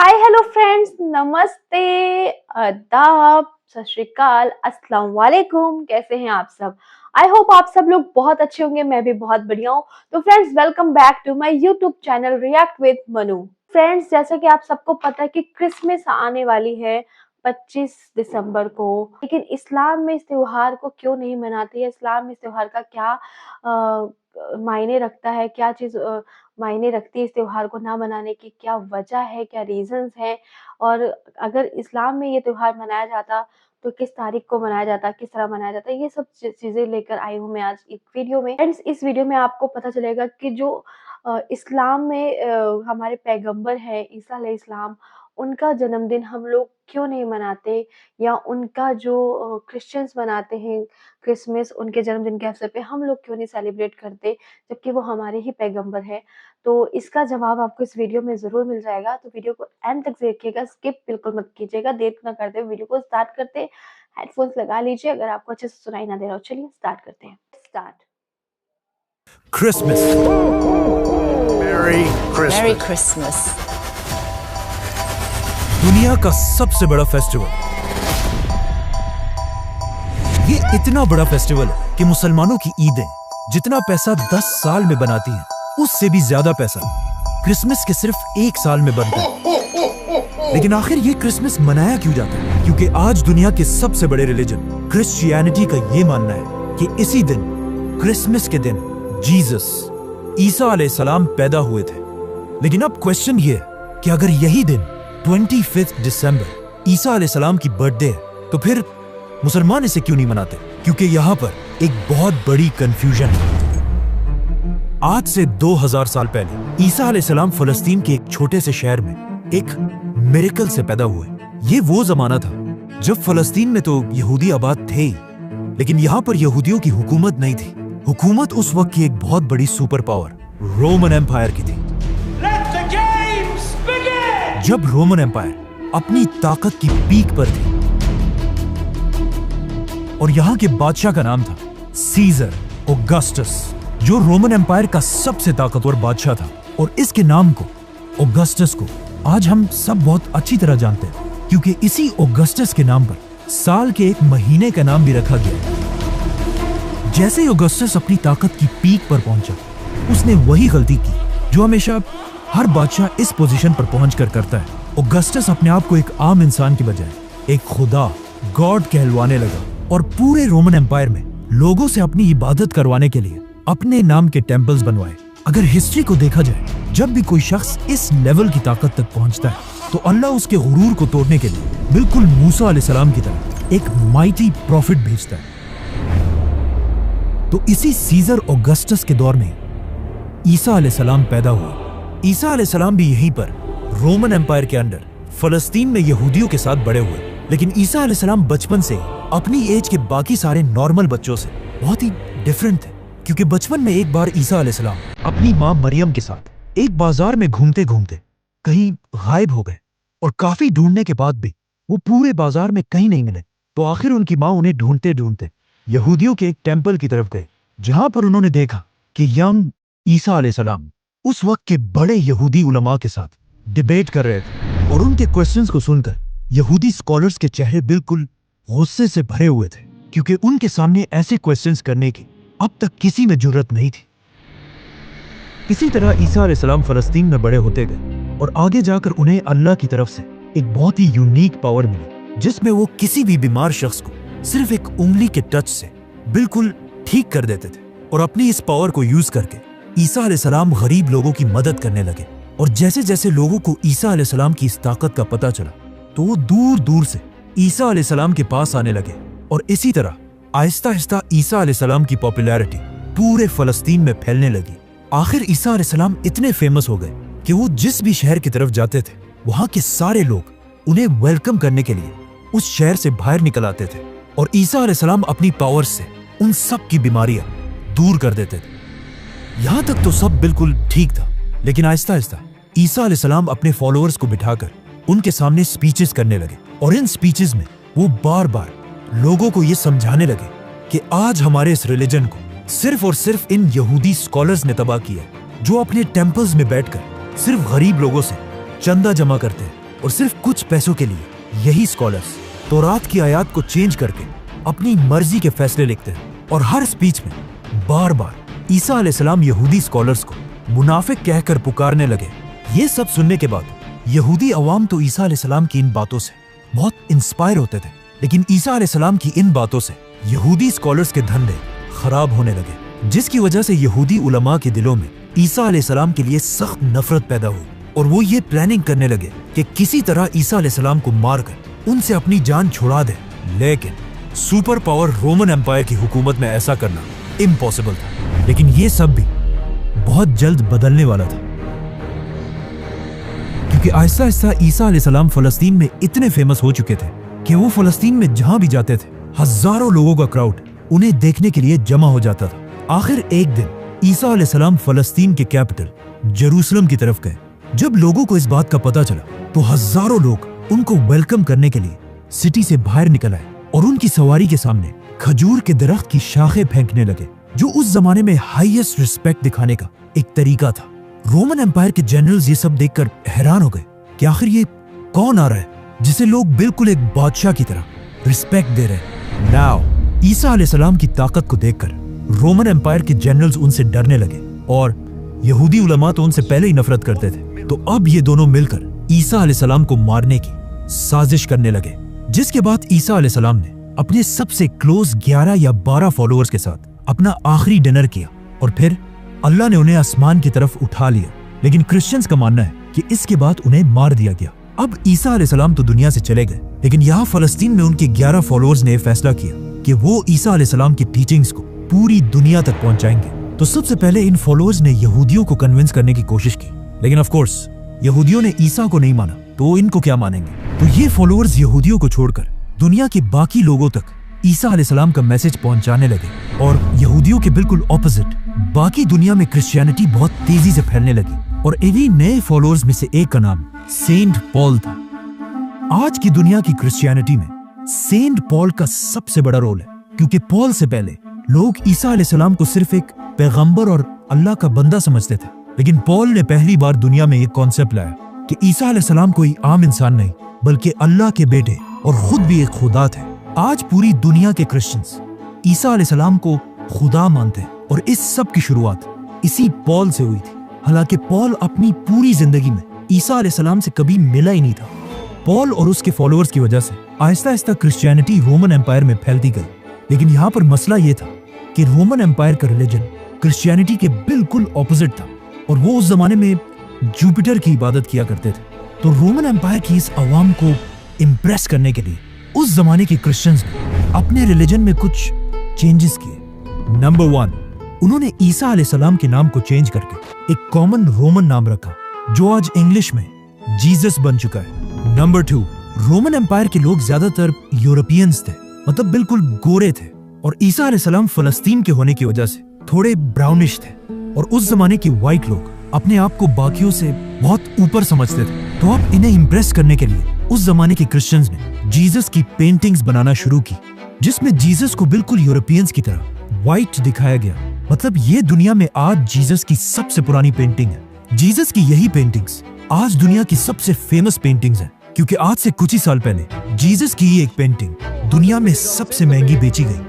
Hi hello friends, नमस्ते, आदाब, सत श्री अकाल, अस्सलाम वालेकुम। कैसे हैं आप सब? आई होप आप सब लोग बहुत अच्छे होंगे। मैं भी बहुत बढ़िया हूँ। तो friends, welcome back to my YouTube channel react with Manu. Friends, जैसा कि आप सबको पता है कि क्रिसमस आने वाली है 25 दिसंबर को, लेकिन इस्लाम में इस त्योहार को क्यों नहीं मनाती है? इस्लाम में इस त्योहार का क्या मायने रखता है? क्या चीज़ मायने रखती है इस त्योहार को ना मनाने की? क्या वजह है, क्या रीज़न्स हैं? और अगर इस्लाम में ये त्योहार मनाया जाता तो किस तारीख को मनाया जाता, किस तरह मनाया जाता? ये सब चीज़ें लेकर आई हूँ मैं आज एक वीडियो में। फ्रेंड्स, इस वीडियो में आपको पता चलेगा कि जो इस्लाम में हमारे पैगंबर हैं ईसा अलैहिस्सलाम, उनका जन्मदिन हम लोग क्यों नहीं मनाते, या उनका जो क्रिश्चियंस मनाते हैं क्रिसमस, उनके जन्मदिन के अवसर पे हम लोग क्यों नहीं सेलिब्रेट करते, जबकि वो हमारे ही पैगंबर हैं। तो इसका जवाब आपको इस वीडियो में ज़रूर मिल जाएगा, तो वीडियो को एंड तक देखिएगा, स्किप बिल्कुल मत कीजिएगा। देर ना करते हुए वीडियो को स्टार्ट करते हैं। हेडफ़ोन्स लगा लीजिए अगर आपको अच्छे से सुनाई ना दे रहा हो। चलिए स्टार्ट करते हैं। Start. Christmas. Merry Christmas. Merry Christmas. दुनिया का सबसे बड़ा फेस्टिवल। ये इतना बड़ा फेस्टिवल है कि मुसलमानों की ईदें जितना पैसा 10 साल में बनाती हैं, उससे भी ज्यादा पैसा क्रिसमस के सिर्फ 1 साल में बनता है। लेकिन आखिर ये क्रिसमस मनाया क्यों जाता है? क्योंकि आज दुनिया के सबसे बड़े रिलीजन क्रिश्चियनिटी का ये मानना है कि इसी दिन, क्रिसमस के दिन, जीसस ईसा अलैहिस्सलाम पैदा हुए थे। लेकिन अब क्वेश्चन ये है कि अगर यही दिन 25 दिसंबर ईसा अलैहिस्सलाम की बर्थडे है, तो फिर मुसलमान इसे क्यों नहीं मनाते? क्योंकि यहाँ पर एक बहुत बड़ी कंफ्यूजन है। आज से 2000 साल पहले ईसा अलैहिस्सलाम फलस्तीन के एक छोटे से शहर में एक मिरेकल से पैदा हुए। ये वो जमाना था जब फलस्तीन में तो यहूदी आबाद थे ही, लेकिन यहाँ पर यहूदियों की हुकूमत नहीं थी। हुकूमत उस वक्त की एक बहुत बड़ी सुपर पावर रोमन एम्पायर की थी। जब रोमन एम्पायर अपनी ताकत की पीक पर थी और यहाँ के बादशाह का नाम था सीजर ऑगस्टस, जो रोमन एम्पायर का सबसे ताकतवर बादशाह था। और इसके नाम को, ऑगस्टस को, आज हम सब बहुत अच्छी तरह जानते हैं, क्योंकि इसी ऑगस्टस के नाम पर साल के एक महीने का नाम भी रखा गया। जैसे ही ऑगस्टस अपनी ताकत की पीक पर पहुंचा, उसने वही गलती की जो हमेशा हर बादशाह इस पोजीशन पर पहुंचकर करता है। ऑगस्टस अपने आप को एक आम इंसान की बजाय एक खुदा, गॉड कहलवाने लगा और पूरे रोमन एम्पायर में लोगों से अपनी इबादत करवाने के लिए अपने नाम के टेम्पल्स बनवाए। अगर हिस्ट्री को देखा जाए, जब भी कोई शख्स इस लेवल की ताकत तक पहुंचता है, तो अल्लाह उसके गुरूर को तोड़ने के लिए बिल्कुल मूसा अलैहिस्सलाम की तरह एक माइटी प्रॉफिट भेजता है। तो इसी सीजर ऑगस्टस के दौर में ईसा अलैहिस्सलाम पैदा हुआ। ईसा अलैहिस्सलाम भी यहीं पर रोमन एम्पायर के अंडर फलस्तीन में यहूदियों के साथ बड़े हुए। लेकिन ईसा अलैहिस्सलाम बचपन से अपनी एज के बाकी सारे नॉर्मल बच्चों से बहुत ही डिफरेंट थे, क्योंकि बचपन में एक बार ईसा अलैहिस्सलाम अपनी माँ मरियम के साथ एक बाजार में घूमते घूमते कहीं गायब हो गए, और काफी ढूंढने के बाद भी वो पूरे बाजार में कहीं नहीं मिले। तो आखिर उनकी माँ उन्हें ढूंढते ढूंढते यहूदियों के एक टेंपल की तरफ गए, जहां पर उन्होंने देखा कि यंग ईसा अलैहिस्सलाम उस वक्त के बड़े यहूदी उलमा के साथ डिबेट कर रहे थे। और उनके क्वेश्चंस को सुनकर यहूदी स्कॉलर्स के चेहरे बिल्कुल गुस्से से भरे हुए थे, क्योंकि उनके सामने ऐसे क्वेश्चंस करने की अब तक किसी में जुर्रत नहीं थी। इसी तरह ईसा अलैहिस्सलाम फलस्तीन में बड़े होते गए, और आगे जाकर उन्हें अल्लाह की तरफ से एक बहुत ही यूनिक पावर मिली, जिसमें वो किसी भी बीमार शख्स को सिर्फ एक उंगली के टच से बिल्कुल ठीक कर देते थे। और अपनी इस पावर को यूज करके ईसा अलैहिस्सलाम गरीब लोगों की मदद करने लगे। और जैसे जैसे लोगों को ईसा अलैहिस्सलाम की इस ताकत का पता चला, तो वो दूर दूर से ईसा अलैहिस्सलाम के पास आने लगे। और इसी तरह आहिस्ता आहिस्ता ईसा अलैहिस्सलाम की पॉपुलैरिटी पूरे फलस्तीन में फैलने लगी। आखिर ईसा अलैहिस्सलाम इतने फेमस हो गए कि वो जिस भी शहर की तरफ जाते थे, वहां के सारे लोग उन्हें वेलकम करने के लिए उस शहर से बाहर निकल आते थे। और ईसा अलैहिस्सलाम अपनी पावर से उन सब की बीमारियां दूर कर देते थे। यहां तक तो सब बिल्कुल ठीक था, लेकिन आहिस्ता आहिस्ता ईसा अलैहिस्सलाम अपने फॉलोअर्स को बिठाकर उनके सामने स्पीचेस करने लगे। और इन स्पीचेस में वो बार बार लोगों को ये समझाने लगे कि आज हमारे इस रिलीजन को सिर्फ और सिर्फ इन यहूदी स्कॉलर्स ने तबाह किया है, जो अपने टेम्पल्स में बैठकर सिर्फ गरीब लोगों से चंदा जमा करते हैं और सिर्फ कुछ पैसों के लिए यही स्कॉलर्स तौरात की आयत को चेंज करके अपनी मर्जी के फैसले लिखते हैं और हर स्पीच में बार बार ईसा अलैहिस्सलाम यहूदी स्कॉलर्स को मुनाफिक कहकर पुकारने लगे। ये सब सुनने के बाद यहूदी अवाम तो ईसा अलैहिस्सलाम की इन बातों से बहुत इंस्पायर होते थे, लेकिन ईसा अलैहिस्सलाम की इन बातों से यहूदी स्कॉलर्स के धंधे खराब होने लगे, जिसकी वजह से यहूदी उलमा के दिलों में ईसा अलैहिस्सलाम के लिए सख्त नफरत पैदा हुई और वो ये प्लानिंग करने लगे कि किसी तरह ईसा अलैहिस्सलाम को मारकर उनसे अपनी जान छुड़ा दे। लेकिन सुपर पावर रोमन एम्पायर की हुकूमत में ऐसा करना इम्पॉसिबल था। लेकिन ये सब भी बहुत जल्द बदलने वाला था, क्योंकि आहिस्ता आहिस्ता ईसा अलैहिस्सलाम फलस्तीन में इतने फेमस हो चुके थे कि वो फलस्तीन में जहां भी जाते थे हजारों लोगों का क्राउड उन्हें देखने के लिए जमा हो जाता था। आखिर एक दिन ईसा अलैहिस्सलाम फलस्तीन के कैपिटल जेरूसलम की तरफ गए। जब लोगों को इस बात का पता चला तो हजारों लोग उनको वेलकम करने के लिए सिटी से बाहर निकल आए और उनकी सवारी के सामने खजूर के दरख्त की शाखें फेंकने लगे, जो उस जमाने में हाईएस्ट रिस्पेक्ट दिखाने का एक तरीका था। रोमन एम्पायर के जनरल्स ये सब देखकर हैरान हो गए कि आखिर ये कौन आ रहा है जिसे लोग बिल्कुल एक बादशाह की तरह रिस्पेक्ट दे रहे हैं। नाउ ईसा अलैहिस्सलाम की ताकत को देखकर रोमन एम्पायर के जनरल्स उनसे डरने लगे और यहूदी उलमा तो उनसे पहले ही नफरत करते थे। तो अब ये दोनों मिलकर ईसा अलैहिस्सलाम को मारने की साजिश करने लगे, जिसके बाद ईसा अलैहिस्सलाम ने अपने सबसे क्लोज 11 या 12 फॉलोअर्स के साथ अपना आखिरी डिनर किया और फिर अल्लाह ने उन्हें आसमान की तरफ उठा लिया। लेकिन क्रिश्चियंस का मानना है कि इसके बाद उन्हें मार दिया गया। अब ईसा अलैहिस्सलाम तो दुनिया से चले गए, लेकिन यहाँ फलस्तीन में उनके 11 फॉलोअर्स ने फैसला किया कि वो ईसा अलैहिस्सलाम की टीचिंग्स को पूरी दुनिया तक पहुंचाएंगे। तो सबसे पहले इन फॉलोअर्स ने यहूदियों को कन्विंस करने की कोशिश की, लेकिन ऑफ कोर्स यहूदियों ने ईसा को नहीं माना, तो इनको क्या मानेंगे। तो ये फॉलोअर्स यहूदियों को छोड़कर दुनिया के बाकी लोगों तक ईसा अलैहिस्सलाम का मैसेज पहुंचाने लगे और यहूदियों के बिल्कुल ऑपोजिट बाकी दुनिया में क्रिश्चियनिटी बहुत तेजी से फैलने लगी। और इन्हीं नए फॉलोअर्स में से एक का नाम सेंट पॉल था। आज की दुनिया की क्रिश्चियनिटी में सेंट पॉल का सबसे बड़ा रोल है, क्योंकि पॉल से पहले लोग ईसा अलैहिस्सलाम को सिर्फ एक पैगंबर और अल्लाह का बंदा समझते थे, लेकिन पॉल ने पहली बार दुनिया में एक कॉन्सेप्ट लाया कि ईसा अलैहिस्सलाम कोई आम इंसान नहीं बल्कि अल्लाह के बेटे और खुद भी एक खुदा थे। आज पूरी दुनिया के क्रिश्चियंस ईसा अलैहिस्सलाम को खुदा मानते हैं और इस सब की शुरुआत इसी पॉल से हुई थी। हालांकि पॉल अपनी पूरी जिंदगी में ईसा अलैहिस्सलाम से कभी मिला ही नहीं था। पॉल और उसके फॉलोअर्स की वजह से Aahista Aahista Christianity Roman empire में फैलती गई, लेकिन यहाँ पर मसला ये था कि रोमन एम्पायर का रिलीजन क्रिश्चियनिटी के बिल्कुल ऑपोजिट था और वो उस जमाने में जुपिटर की इबादत किया करते थे। तो रोमन एम्पायर की इस अवाम को इम्प्रेस करने के लिए उस जमाने के क्रिश्चियंस ने अपने रिलीजन में कुछ चेंजेस किए। नंबर 1, उन्होंने ईसा अलैहिस्सलाम के नाम को चेंज करके एक कॉमन रोमन नाम रखा, जो आज इंग्लिश में जीसस बन चुका है। नंबर 2, रोमन एम्पायर के लोग ज्यादातर यूरोपियंस थे, मतलब बिल्कुल गोरे थे, और ईसा अलैहिस्सलाम फलस्तीन के होने की वजह से थोड़े ब्राउनिश थे, और उस जमाने के व्हाइट लोग अपने आप को बाकियों से बहुत ऊपर समझते थे। तो अब इन्हें इम्प्रेस करने के लिए उस जमाने के क्रिश्चियंस ने जीसस की पेंटिंग्स बनाना शुरू की, जिसमें जीसस को बिल्कुल यूरोपियंस की तरह व्हाइट दिखाया गया। मतलब ये दुनिया में आज जीसस की सबसे पुरानी पेंटिंग है। जीसस की यही पेंटिंग्स आज दुनिया की सबसे फेमस पेंटिंग्स हैं, क्योंकि आज से कुछ ही साल पहले जीसस की एक पेंटिंग दुनिया में सबसे महंगी बेची गई,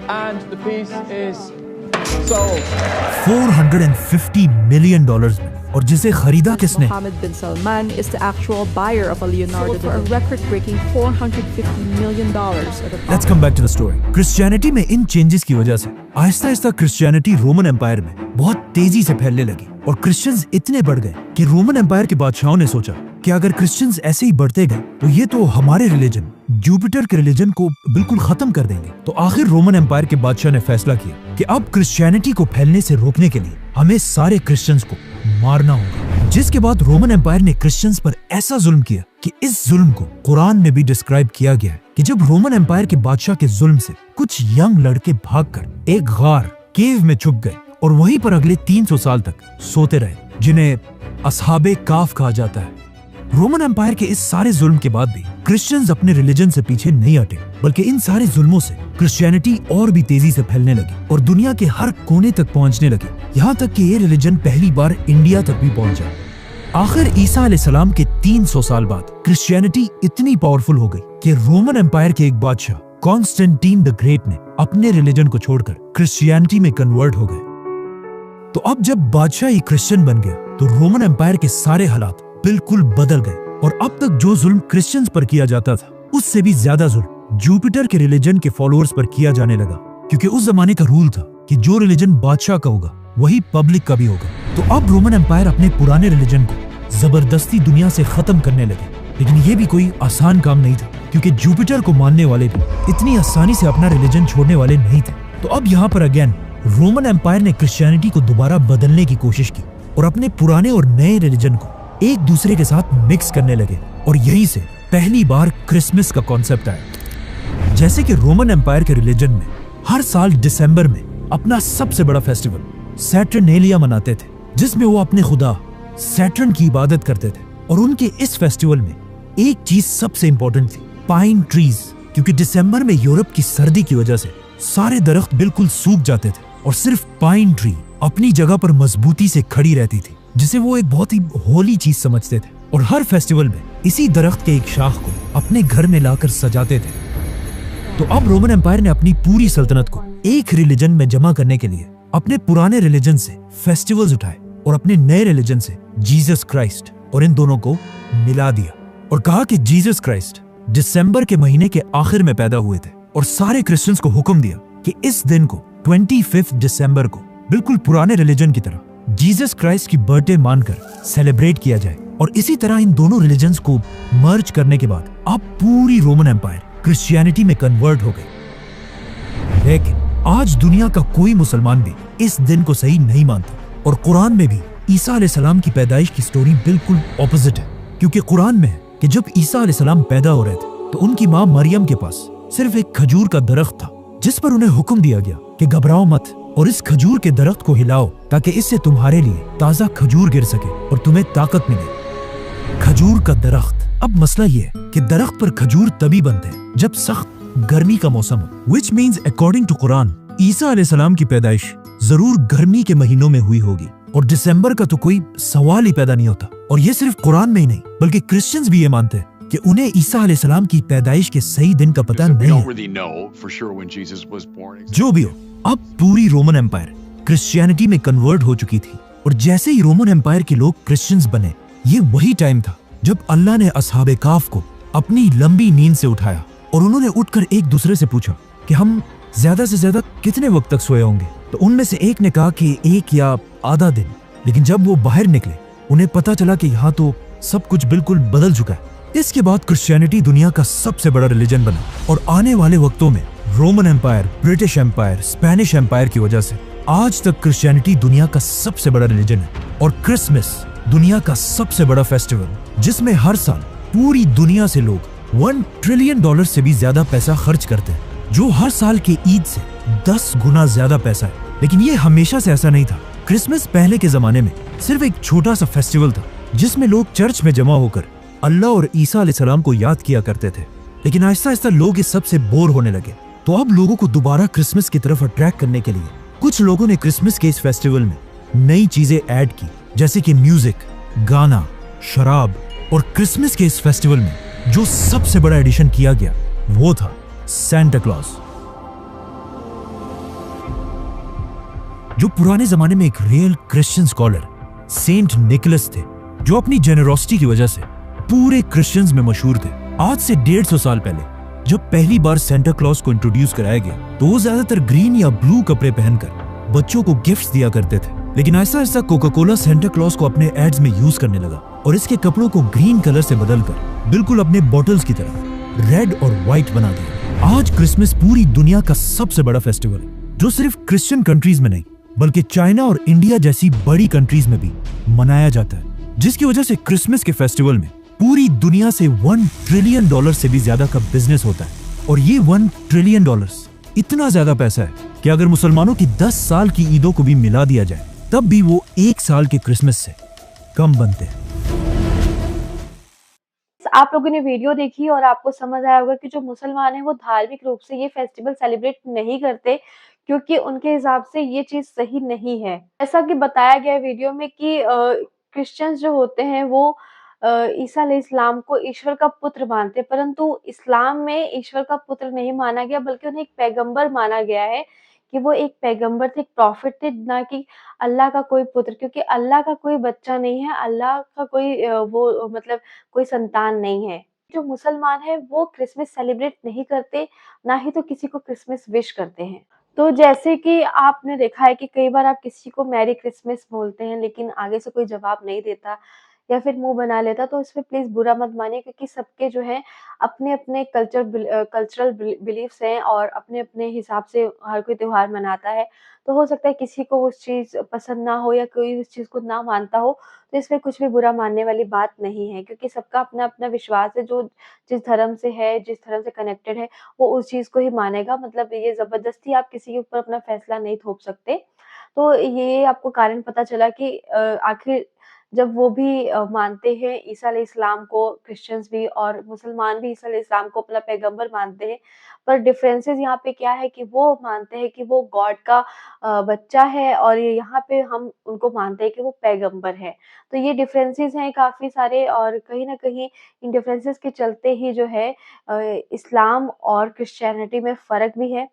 $450 मिलियन में, और जिसे खरीदा किसने? Mohammed bin Salman is the actual buyer of a Leonardo for a record-breaking $450 million at a Let's come back to the story. Christianity में इन चेंजेस की वजह से Aahista Aahista Christianity Roman empire में बहुत तेजी से फैलने लगी और क्रिश्चियंस इतने बढ़ गए कि रोमन एम्पायर के बादशाहों ने सोचा कि अगर क्रिश्चियंस ऐसे ही बढ़ते गए तो ये तो हमारे रिलीजन जुपिटर के रिलीजन को बिल्कुल खत्म कर देंगे। तो आखिर रोमन एम्पायर के बादशाह ने फैसला किया कि अब क्रिश्चियनिटी को फैलने से रोकने के लिए हमें सारे क्रिश्चियंस को मारना होगा। जिसके बाद रोमन एम्पायर ने क्रिश्चियंस पर ऐसा जुल्म किया कि इस जुल्म को कुरान में भी डिस्क्राइब किया गया है कि जब रोमन एम्पायर के बादशाह के जुल्म से कुछ यंग लड़के भागकर एक गार केव में छुप गए और वहीं पर अगले 300 साल तक सोते रहे, जिन्हें असहाबे काफ कहा जाता है। रोमन एम्पायर के इस सारे जुल्म के बाद भी क्रिश्चियंस अपने रिलीजन से पीछे नहीं हटे, बल्कि इन सारे जुल्मों से क्रिश्चियनिटी और भी तेजी से फैलने लगी और दुनिया के हर कोने तक पहुंचने लगी, यहाँ तक कि ये रिलीजन पहली बार इंडिया तक भी पहुंचा। आखिर ईसा अलैहिस्सलाम के 300 साल बाद क्रिश्चियनिटी इतनी पावरफुल हो गई कि रोमन एम्पायर के एक बादशाह कॉन्स्टेंटीन द ग्रेट ने अपने रिलीजन को छोड़कर क्रिश्चियनिटी में कन्वर्ट हो गए। तो अब जब बादशाह ही क्रिश्चियन बन गया तो रोमन एम्पायर के सारे हालात बिल्कुल बदल गए और अब तक जो जुल्म क्रिश्चियंस पर किया जाता था उससे भी ज्यादा जुल्म जुपिटर के रिलीजन के फॉलोअर्स पर किया जाने लगा, क्योंकि उस जमाने का रूल था कि जो रिलीजन बादशाह का होगा वही पब्लिक का भी होगा। तो अब रोमन एम्पायर अपने पुराने रिलीजन को जबरदस्ती दुनिया से खत्म करने लगे, लेकिन ये भी कोई आसान काम नहीं था, क्योंकि जुपिटर को मानने वाले भी इतनी आसानी से अपना रिलीजन छोड़ने वाले नहीं थे। तो अब यहाँ पर अगेन रोमन एम्पायर ने क्रिश्चियनिटी को दोबारा बदलने की कोशिश की और अपने पुराने और नए रिलीजन को एक दूसरे के साथ मिक्स करने लगे, और यहीं से पहली बार क्रिसमस का कॉन्सेप्ट आया। जैसे कि रोमन एम्पायर के रिलीजन में हर साल दिसंबर में अपना सबसे बड़ा फेस्टिवल सैटर्नेलिया मनाते थे, जिसमें वो अपने खुदा सैटर्न की इबादत करते थे। और उनके इस फेस्टिवल में एक चीज सबसे इंपॉर्टेंट थी, पाइन ट्रीज, क्योंकि दिसंबर में यूरोप की सर्दी की वजह से सारे दरख्त बिल्कुल सूख जाते थे और सिर्फ पाइन ट्री अपनी जगह पर मजबूती से खड़ी रहती थी, जिसे वो एक बहुत ही होली चीज समझते थे। और हर फेस्टिवल में इसी दरख्त के एक शाख को अपने घर में लाकर सजाते थे। तो अब रोमन एम्पायर ने अपनी पूरी सल्तनत को एक रिलीजन में जमा करने के लिए अपने पुराने रिलीजन से फेस्टिवल्स उठाए और अपने नए रिलीजन से जीसस क्राइस्ट और इन दोनों को मिला दिया और कहा कि जीसस क्राइस्ट दिसंबर के महीने के आखिर में पैदा हुए थे, और सारे क्रिश्चियंस को हुक्म दिया कि इस दिन को 25 दिसंबर को बिल्कुल पुराने रिलीजन की तरह जीसस क्राइस्ट की बर्थडे मानकर सेलिब्रेट किया जाए। और इसी तरह इन दोनों रिलीजन्स को मर्ज करने के बाद अब पूरी रोमन एम्पायर क्रिश्चियनिटी में कन्वर्ट हो गई। लेकिन आज दुनिया का कोई मुसलमान भी इस दिन को सही नहीं मानता, और कुरान में भी ईसा अलैहिस्सलाम की पैदाइश की स्टोरी बिल्कुल ऑपोजिट है, क्योंकि कुरान में है कि जब ईसा अलैहिस्सलाम पैदा हो रहे थे तो उनकी माँ मरियम के पास सिर्फ एक खजूर का दरख्त था, जिस पर उन्हें हुक्म दिया गया कि घबराओ मत और इस खजूर के दरख्त को हिलाओ ताकि इससे तुम्हारे लिए ताजा खजूर गिर सके और तुम्हें ताकत मिले। खजूर का दरख्त। अब मसला ये है कि दरख्त पर खजूर तभी बनते हैं जब सख्त गर्मी का मौसम हो, which means according to Quran ईसा अलैहिस्सलाम की पैदाइश जरूर गर्मी के महीनों में हुई होगी, और दिसंबर का तो कोई सवाल ही पैदा नहीं होता। और ये सिर्फ कुरान में ही नहीं बल्कि क्रिश्चियंस भी ये मानते हैं कि उन्हें ईसा अलैहिस्सलाम की पैदाइश के सही दिन का पता नहीं है। जो भी हो, अब पूरी रोमन एम्पायर क्रिश्चियनिटी में कन्वर्ट हो चुकी थी, और जैसे ही रोमन एम्पायर के लोग क्रिश्चियंस बने, ये वही टाइम था जब अल्लाह ने असहाबे काफ को अपनी लंबी नींद से उठाया और उन्होंने उठकर एक दूसरे से पूछा कि हम ज्यादा से ज्यादा कितने वक्त तक सोए होंगे। तो उनमें से एक ने कहा कि 1 या आधा दिन। लेकिन जब वो बाहर निकले उन्हें पता चला कि यहाँ तो सब कुछ बिल्कुल बदल चुका है। इसके बाद क्रिश्चियनिटी दुनिया का सबसे बड़ा रिलीजन बना, और आने वाले वक्तों में Roman empire, British empire, Spanish empire की वजह से आज तक क्रिश्चियनिटी दुनिया का सबसे बड़ा रिलीजन है। और क्रिसमस दुनिया का सबसे बड़ा फेस्टिवल, जिसमें हर साल पूरी दुनिया से लोग $1 ट्रिलियन से भी ज्यादा पैसा खर्च करते हैं, जो हर साल के ईद से 10 गुना ज्यादा पैसा है। लेकिन ये हमेशा से ऐसा नहीं था। क्रिसमस पहले के जमाने में सिर्फ एक छोटा सा फेस्टिवल था जिसमें लोग चर्च में जमा होकर अल्लाह और ईसा अलैहिस्सलाम को याद किया करते थे। लेकिन आहिस्ता आहिस्ता लोग इस सब से बोर होने लगे, तो अब लोगों को दोबारा क्रिसमस की तरफ अट्रैक्ट करने के लिए कुछ लोगों ने क्रिसमस के इस फेस्टिवल में नई चीजें ऐड की, जैसे कि म्यूजिक, गाना, शराब। और क्रिसमस के इस फेस्टिवल में जो सबसे बड़ा एडिशन किया गया वो था सैंटा क्लॉज, जो पुराने जमाने में एक real Christian scholar Saint Nicholas थे, जो अपनी जेनरोसिटी की वजह से पूरे क्रिश्चियंस में मशहूर थे। आज से 150 साल पहले जब पहली बार सैंटा क्लॉज को इंट्रोड्यूस कराया गया तो वो ज्यादातर ग्रीन या ब्लू कपड़े पहनकर बच्चों को गिफ्ट्स दिया करते थे। लेकिन ऐसा ऐसा कोका कोला सैंटा क्लॉज को अपने एड्स में यूज करने लगा और इसके कपड़ों को ग्रीन कलर से बदलकर बिल्कुल अपने बॉटल्स की तरह रेड और व्हाइट बना दिया। आज क्रिसमस पूरी दुनिया का सबसे बड़ा फेस्टिवल है, जो सिर्फ क्रिश्चियन कंट्रीज में नहीं बल्कि चाइना और इंडिया जैसी बड़ी कंट्रीज में भी मनाया जाता है, जिसकी वजह से क्रिसमस के फेस्टिवल में पूरी दुनिया से $1 ट्रिलियन से भी ज्यादा का बिजनेस होता है। और ये $1 ट्रिलियन इतना ज्यादा पैसा है कि अगर मुसलमानों की 10 साल की ईदों को भी मिला दिया जाए तब भी वो 1 साल के क्रिसमस से कम बनते हैं। आप लोगों ने वीडियो देखी और आपको समझ आया होगा कि जो मुसलमान हैं वो धार्मिक रूप से ये फेस्टिवल सेलिब्रेट नहीं करते, क्योंकि उनके हिसाब से ये चीज सही नहीं है। ऐसा कि बताया गया वीडियो में कि क्रिश्चियंस जो होते हैं वो ईसा अलैहिस्सलाम को ईश्वर का पुत्र मानते हैं, परंतु इस्लाम में ईश्वर का पुत्र नहीं माना गया, बल्कि उन्हें एक पैगंबर माना गया है कि वो एक पैगंबर थे, एक प्रॉफिट थे, ना कि अल्लाह का कोई पुत्र। क्योंकि अल्लाह का कोई बच्चा नहीं है, अल्लाह का कोई वो मतलब कोई संतान नहीं है। जो मुसलमान हैं वो क्रिसमस सेलिब्रेट नहीं करते, ना ही तो किसी को क्रिसमस विश करते हैं। तो जैसे कि आपने देखा है कि कई बार आप किसी को मैरी क्रिसमस बोलते हैं, लेकिन आगे से कोई जवाब नहीं देता या फिर मुँह बना लेता, तो इसमें प्लीज़ बुरा मत मानिए, क्योंकि सबके जो है अपने-अपने कल्चरल बिलीफ्स हैं और अपने-अपने हिसाब से हर कोई त्योहार मनाता है। तो हो सकता है किसी को उस चीज़ पसंद ना हो या कोई उस चीज़ को ना मानता हो, तो इसमें कुछ भी बुरा मानने वाली बात नहीं है, क्योंकि सबका अपना-अपना विश्वास है, जो जिस धर्म से है, जिस धर्म से कनेक्टेड है, वो उस चीज़ को ही मानेगा। मतलब ये ज़बरदस्ती आप किसी के ऊपर अपना फैसला नहीं थोप सकते। तो ये आपको कारण पता चला कि आखिर जब वो भी मानते हैं ईसा अलैहिस्सलाम को, क्रिश्चियंस भी और मुसलमान भी ईसा अलैहिस्सलाम को अपना पैगंबर मानते हैं। पर डिफरेंसेस यहाँ पे क्या है कि वो मानते हैं कि वो गॉड का बच्चा है, और ये यहाँ पे हम उनको मानते हैं कि वो पैगंबर है। तो ये डिफरेंसेस हैं काफ़ी सारे, और कहीं न कहीं इन डिफरेंसेस के चलते ही जो है इस्लाम और क्रिश्चियनिटी में फ़र्क भी है।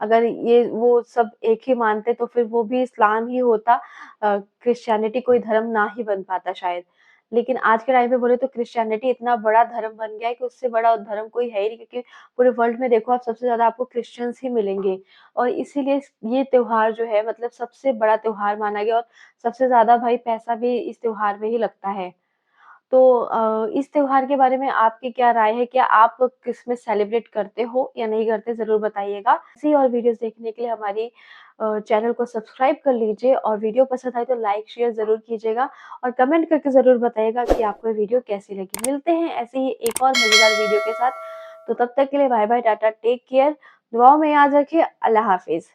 अगर ये वो सब एक ही मानते तो फिर वो भी इस्लाम ही होता, क्रिश्चियनिटी कोई धर्म ना ही बन पाता शायद। लेकिन आज के टाइम पे बोले तो क्रिश्चियनिटी इतना बड़ा धर्म बन गया है कि उससे बड़ा धर्म कोई है ही नहीं, क्योंकि पूरे वर्ल्ड में देखो आप, सबसे ज़्यादा आपको क्रिश्चियंस ही मिलेंगे। और इसीलिए ये त्योहार जो है मतलब सबसे बड़ा त्योहार माना गया, और सबसे ज़्यादा भाई पैसा भी इस त्योहार में ही लगता है। तो इस त्योहार के बारे में आपकी क्या राय है? क्या आप क्रिसमस सेलिब्रेट करते हो या नहीं करते? ज़रूर बताइएगा। ऐसी और वीडियोज़ देखने के लिए हमारी चैनल को सब्सक्राइब कर लीजिए, और वीडियो पसंद आए तो लाइक, शेयर ज़रूर कीजिएगा, और कमेंट करके ज़रूर बताइएगा कि आपको ये वीडियो कैसी लगी। मिलते हैं ऐसे ही एक और मज़ेदार वीडियो के साथ। तो तब तक के लिए bye bye, tata, take care. दुआओं में याद रखिए। अल्लाह हाफ़िज़।